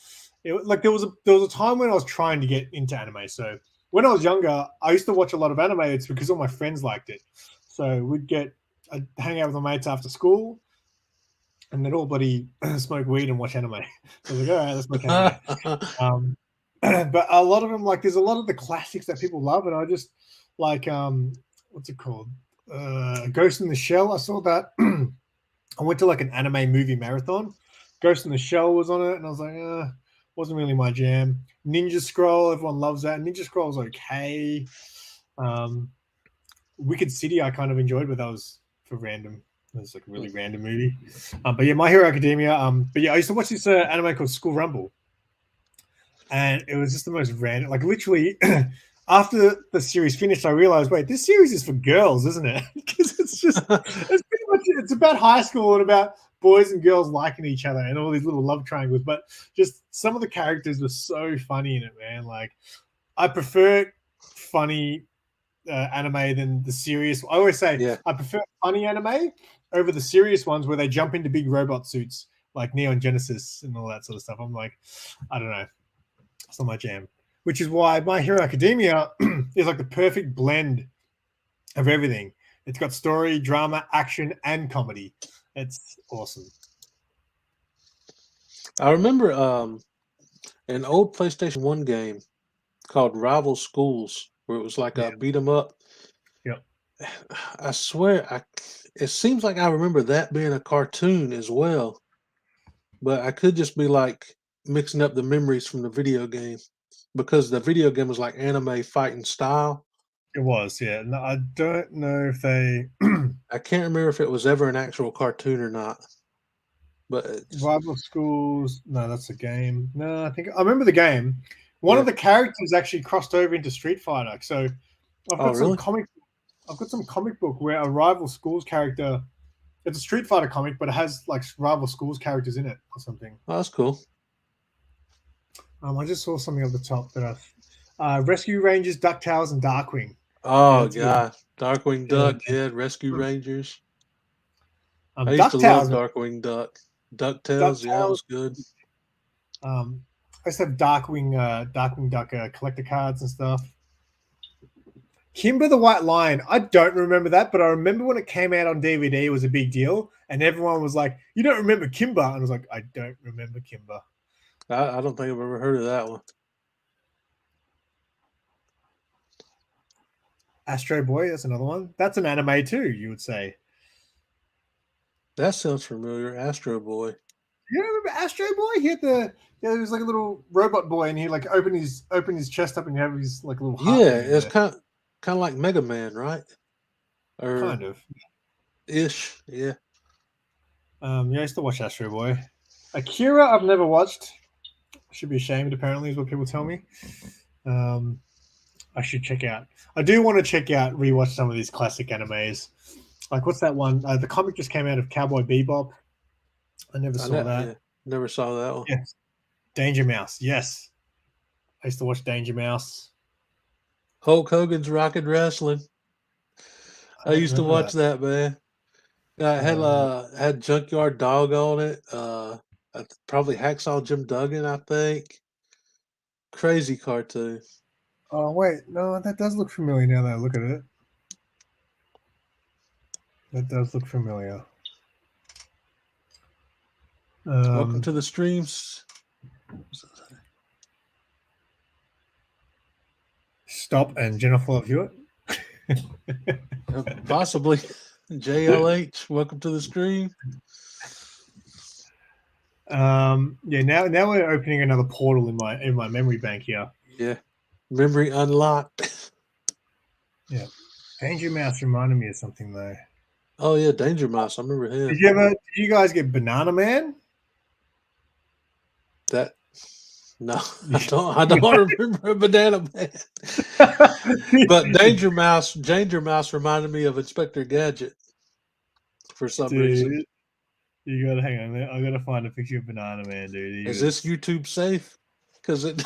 Like there was a time when I was trying to get into anime. So when I was younger, I used to watch a lot of anime. It's because all my friends liked it. So I'd hang out with my mates after school, and then all buddy smoke weed and watch anime. So I was like, all right, let's watch anime. But a lot of them, like, there's a lot of the classics that people love, and I just like what's it called? Ghost in the Shell. I saw that. I went to like an anime movie marathon. Ghost in the Shell was on it, and I was like, wasn't really my jam. Ninja Scroll, everyone loves that. Ninja Scroll was okay. Wicked City, I kind of enjoyed, but that was for random. It was like a really random movie. But yeah, My Hero Academia. But yeah, I used to watch this anime called School Rumble, and it was just the most random. Like literally, after the series finished, I realized, wait, this series is for girls, isn't it? Because it's pretty much it's about high school and about boys and girls liking each other and all these little love triangles. But just some of the characters were so funny in it, man. Like I prefer funny anime than the serious. I always say I prefer funny anime over the serious ones where they jump into big robot suits like Neon Genesis and all that sort of stuff. I'm like, I don't know, it's not my jam. Which is why My Hero Academia is like the perfect blend of everything. It's got story, drama, action, and comedy. It's awesome. I remember an old PlayStation 1 game called Rival Schools, where it was like a beat 'em up. Yep. I swear, it seems like I remember that being a cartoon as well, but I could just be like mixing up the memories from the video game because the video game was like anime fighting style. It was, yeah. No, I don't know if they. I can't remember if it was ever an actual cartoon or not. But Rival Schools. No, that's a game. No, I think I remember the game. One of the characters actually crossed over into Street Fighter. So I've got some comic. I've got some comic book where a Rival Schools character. It's a Street Fighter comic, but it has like Rival Schools characters in it or something. Oh, that's cool. I just saw something at the top that Rescue Rangers, DuckTales, and Darkwing. Oh god, Darkwing Duck, Rescue Rangers. I used to love Darkwing Duck. DuckTales, yeah, that was good. I used to have Darkwing Duck collector cards and stuff. Kimber the White Lion. I don't remember that, but I remember when it came out on DVD, it was a big deal, and everyone was like, "You don't remember Kimber?" And I was like, "I don't remember Kimber." I don't think I've ever heard of that one. Astro Boy, that's another one. That's an anime too, you would say. That sounds familiar. Astro Boy. You remember Astro Boy? He had he was like a little robot boy, and he like open his chest up, and you have his like little heart. Yeah, it's kind of like Mega Man, right? Or kind of ish, yeah. I used to watch Astro Boy. Akira, I've never watched. I should be ashamed, apparently, is what people tell me. I should check out. I do want to rewatch some of these classic animes. Like, what's that one? The comic just came out of Cowboy Bebop. I never saw that. Yeah, never saw that one. Yes. Danger Mouse. Yes. I used to watch Danger Mouse. Hulk Hogan's Rocket Wrestling. I used to watch that, man. I had Junkyard Dog on it. Probably Hacksaw Jim Duggan, I think. Crazy cartoon. Oh, wait. No, that does look familiar now that I look at it. That does look familiar. Welcome to the streams. Stop and Jennifer Love Hewitt. Possibly. JLH, welcome to the stream. Yeah, now we're opening another portal in my memory bank here. Yeah. Memory unlocked. Yeah. Danger Mouse reminded me of something though. Oh yeah, Danger Mouse. I remember him. Did you guys get Banana Man? No, I don't remember Banana Man. But Danger Mouse reminded me of Inspector Gadget for some reason. You gotta hang on. I gotta find a picture of Banana Man, dude. Is this YouTube safe? Because it.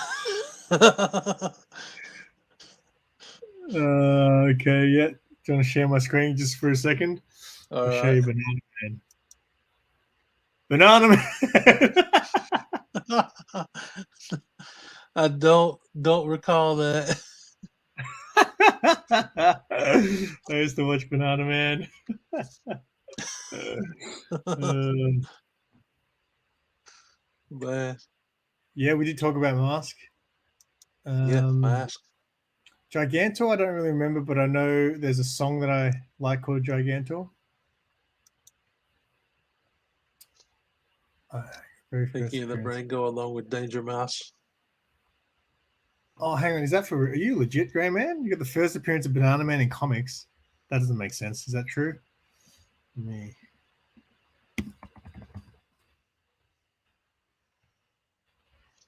Okay, yeah. you want to share my screen just for a second? All I'll show right. you Banana Man. Banana Man. I don't recall that. I used to watch Banana Man. Man. Yeah, we did talk about Mask. Yeah, Mask. Gigantor, I don't really remember, but I know there's a song that I like called Gigantor. Thinking of the brain go along with Danger Mouse. Oh, hang on. Is that for... Are you legit, Grey Man? You got the first appearance of Banana Man in comics. That doesn't make sense. Is that true? Me.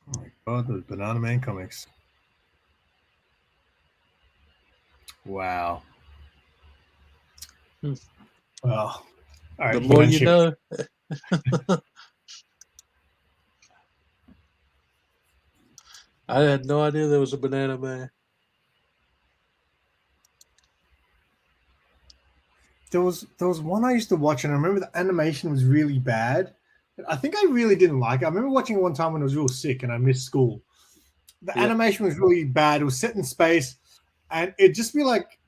Oh my god, those Banana Man comics. Wow. Well, all right, the more you know. I had no idea there was a Banana Man. There was one I used to watch, and I remember the animation was really bad. I think I really didn't like it. I remember watching it one time when I was real sick and I missed school. The animation was really bad. It was set in space, and it'd just be like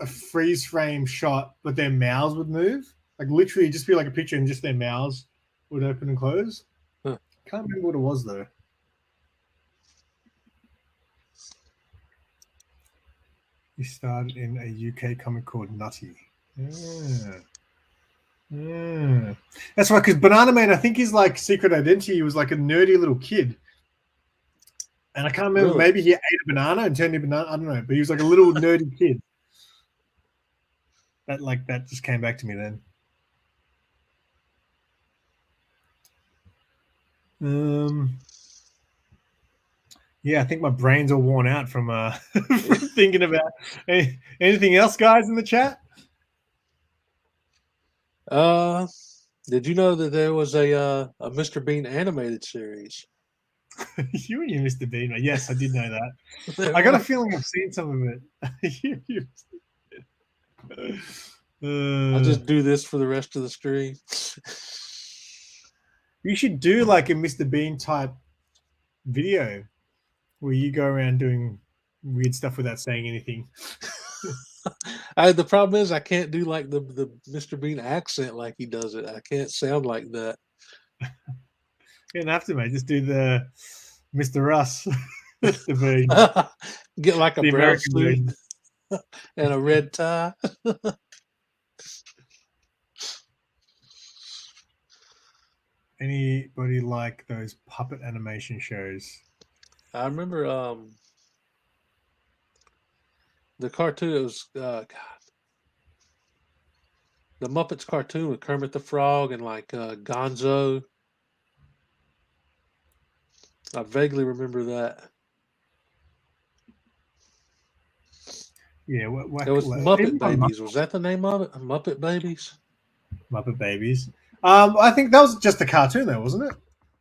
a freeze frame shot, but their mouths would move. Like literally just be like a picture and just their mouths would open and close. Huh. Can't remember what it was though. He started in a UK comic called Nutty. That's right, because Banana Man, I think his like secret identity, he was like a nerdy little kid. And I can't remember, maybe he ate a banana and turned into a banana. I don't know, but he was like a little nerdy kid. That just came back to me then. Yeah, I think my brain's all worn out from thinking about anything else, guys, in the chat. Did you know that there was a Mr. Bean animated series? You and your Mr. Bean. Yes, I did know that. I got a feeling I've seen some of it. I'll just do this for the rest of the stream. You should do like a Mr. Bean type video where you go around doing weird stuff without saying anything. The problem is I can't do like the Mr. Bean accent like he does it. I can't sound like that. You don't have to, mate. Just do the Mr. Russ the version. Get like a brown suit and a red tie. Anybody like those puppet animation shows? I remember the cartoon. It was God, the Muppets cartoon with Kermit the Frog and like Gonzo. I vaguely remember that. Yeah, it was Muppet Babies. Was that the name of it? Muppet Babies. Muppet Babies. I think that was just a cartoon, though, wasn't it?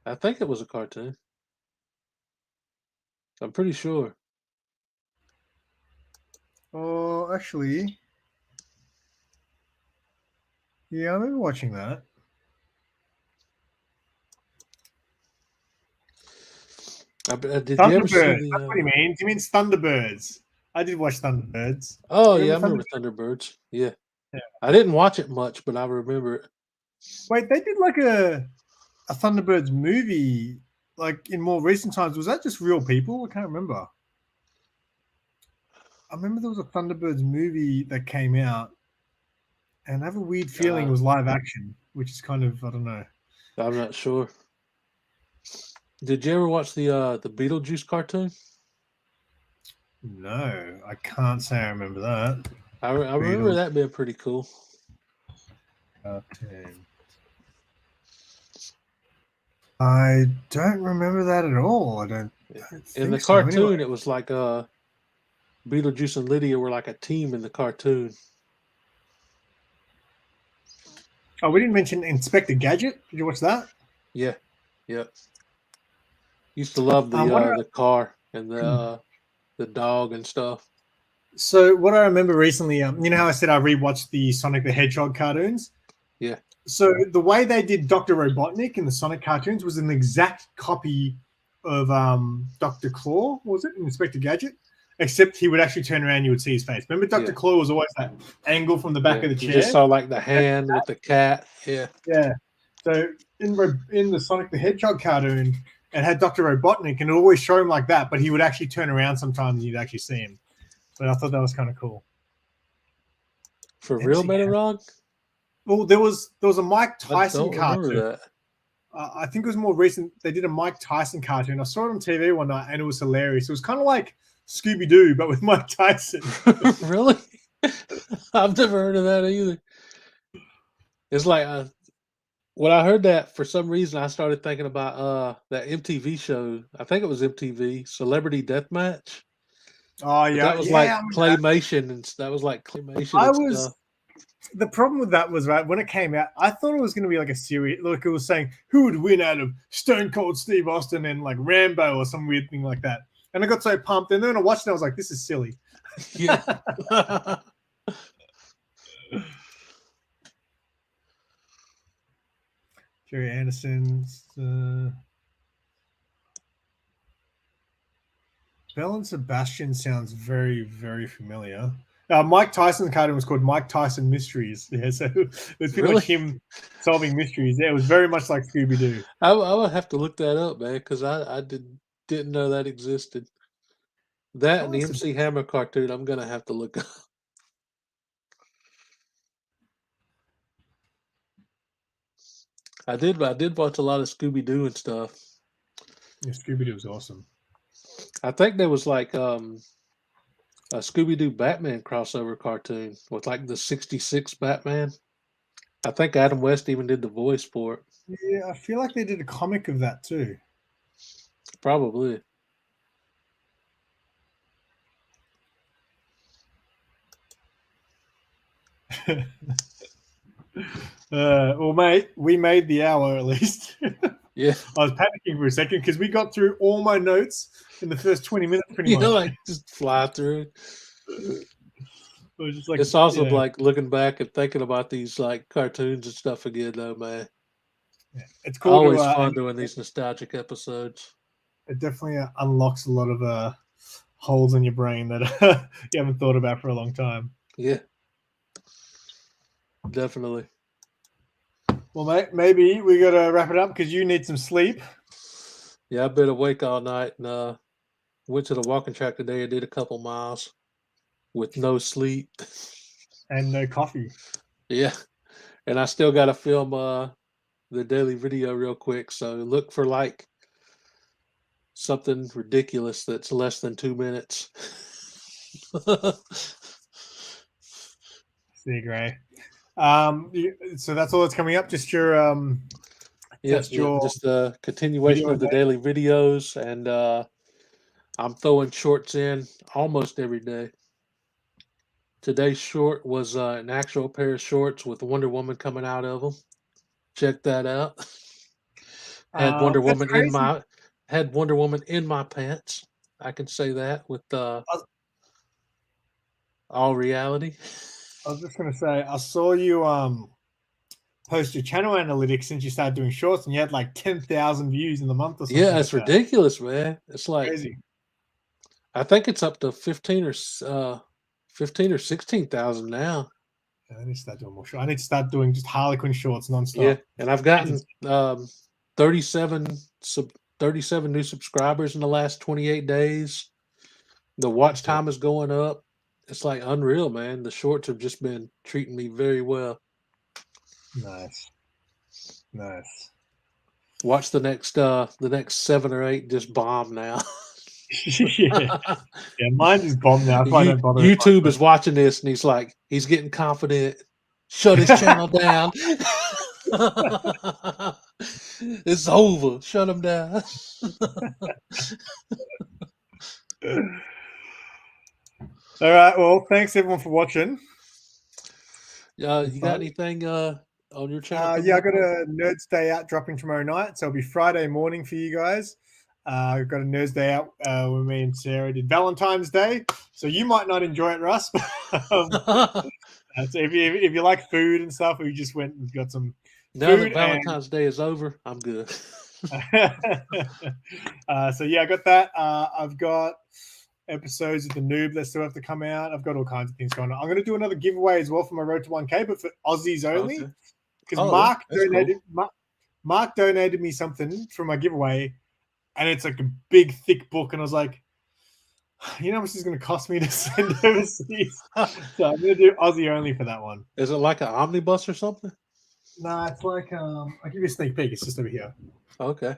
I think it was a cartoon. I'm pretty sure. Oh, actually, yeah, I remember watching that. Did you ever see the, That's what he means. He means Thunderbirds. I did watch Thunderbirds. Oh, yeah, I remember Thunderbirds. Yeah. I didn't watch it much, but I remember it. Wait, they did like a Thunderbirds movie like in more recent times. Was that just real people? I can't remember. I remember there was a Thunderbirds movie that came out, and I have a weird feeling it was live action, which is kind of, I don't know. I'm not sure. Did you ever watch the Beetlejuice cartoon? No, I can't say I remember that. I remember that being pretty cool. Cartoon. I don't remember that at all. I don't in the cartoon, so, anyway. It was like Beetlejuice and Lydia were like a team in the cartoon. Oh, we didn't mention Inspector Gadget. Did you watch that? Yeah. Used to love the car and the dog and stuff. So what I remember recently, you know how I said I rewatched the Sonic the Hedgehog cartoons? Yeah. So the way they did Dr. Robotnik in the Sonic cartoons was an exact copy of Dr. Claw, was it, Inspector Gadget? Except he would actually turn around and you would see his face. Remember Dr. Claw was always that angle from the back of the chair? You just saw like the hand with the cat. Yeah. Yeah. So in the Sonic the Hedgehog cartoon, it had Dr. Robotnik and it always show him like that, but he would actually turn around sometimes and you'd actually see him. So I thought that was kind of cool. For real, Metarog? Well, there was a Mike Tyson I don't cartoon. remember that. I think it was more recent. They did a Mike Tyson cartoon. I saw it on TV one night, and it was hilarious. It was kind of like Scooby Doo, but with Mike Tyson. Really? I've never heard of that either. It's like when I heard that, for some reason, I started thinking about that MTV show. I think it was MTV Celebrity Deathmatch. Oh yeah, That was like claymation, and that was like claymation. Stuff. The problem with that was, right, when it came out, I thought it was going to be like a series. Like it was saying who would win out of Stone Cold Steve Austin and like Rambo or some weird thing like that. And I got so pumped. And then I watched it, I was like, this is silly. Yeah. Jerry Anderson's Belle and Sebastian sounds very, very familiar. Mike Tyson's cartoon was called Mike Tyson Mysteries. Yeah, so it was pretty much him solving mysteries. Yeah, it was very much like Scooby Doo. I would have to look that up, man, because I didn't know that existed. That and the MC Hammer cartoon, I'm gonna have to look up. I did watch a lot of Scooby Doo and stuff. Yeah, Scooby Doo was awesome. I think there was like a Scooby Doo Batman crossover cartoon with like the '66 Batman. I think Adam West even did the voice for it. Yeah, I feel like they did a comic of that too. Probably. Well, mate, we made the hour at least. Yeah. I was panicking for a second because we got through all my notes in the first 20 minutes pretty much. Like just fly through. Like, it's also like looking back and thinking about these like cartoons and stuff again, though, man. Yeah, it's cool. Always fun doing these nostalgic episodes. It definitely unlocks a lot of holes in your brain that you haven't thought about for a long time. Yeah, definitely. Well, mate, maybe we got to wrap it up because you need some sleep. Yeah, I've been awake all night and went to the walking track today and did a couple miles with no sleep and no coffee. Yeah, and I still got to film the daily video real quick, so look for like something ridiculous that's less than 2 minutes. See, Gray. So that's all that's coming up. Just your just a continuation of the daily videos, and I'm throwing shorts in almost every day. Today's short was an actual pair of shorts with Wonder Woman coming out of them. Check that out. Had Wonder Woman in my pants. I can say that with all reality. I was just gonna say, I saw you post your channel analytics since you started doing shorts, and you had like 10,000 views in the month or something. Yeah, it's ridiculous, man. It's like crazy. I think it's up to 15 or 16,000 now. Yeah, I need to start doing more shorts. I need to start doing just Harlequin shorts nonstop. Yeah, and I've gotten 37 new subscribers in the last 28 days. The watch time is going up. It's like unreal, man. The shorts have just been treating me very well. Nice. Watch the next 7 or 8 just bomb now. yeah, mine is bombed now. YouTube is watching this and he's getting confident. Shut his channel down. It's over. Shut him down. All right. Well, thanks everyone for watching. You got anything on your channel? Yeah, I got a Nerds Day Out dropping tomorrow night, so it'll be Friday morning for you guys. Got a Nurse Day out when me and Sarah did Valentine's Day. So you might not enjoy it, Russ. So if you like food and stuff, we just went and got some now food. that Valentine's Day is over, I'm good. So yeah, I got that. I've got episodes of the Noob that still have to come out. I've got all kinds of things going on. I'm going to do another giveaway as well for my Road to 1K, but for Aussies only. Because Mark donated me something for my giveaway, and it's like a big, thick book, and I was like, you know how much it's going to cost me to send overseas? So I'm going to do Aussie only for that one. Is it like an omnibus or something? Nah, it's like I'll give you a sneak peek. It's just over here. Okay.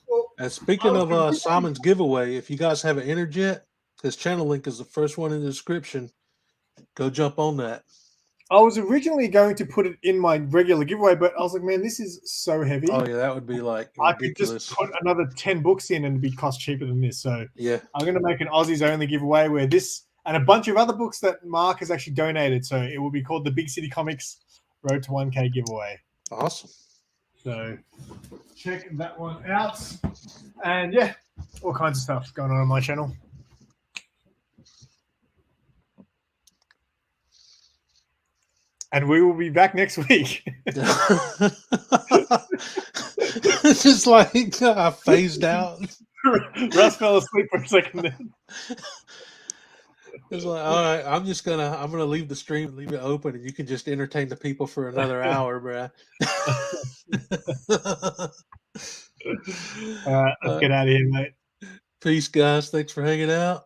Well, and speaking of Simon's giveaway, if you guys haven't entered yet, his channel link is the first one in the description. Go jump on that. I was originally going to put it in my regular giveaway, but I was like, man, this is so heavy. Oh yeah, that would be like ridiculous. I could just put another 10 books in and it'd be cost cheaper than this. So yeah, I'm going to make an Aussies only giveaway where this and a bunch of other books that Mark has actually donated. So it will be called the Big City Comics Road to 1K giveaway. Awesome. So check that one out. And yeah, all kinds of stuff going on my channel. And we will be back next week. It's just like I phased out. Russ fell asleep for a second then. It's like, all right, I'm gonna leave the stream, leave it open, and you can just entertain the people for another hour, bro. All right, let's get out of here, mate. Peace, guys. Thanks for hanging out.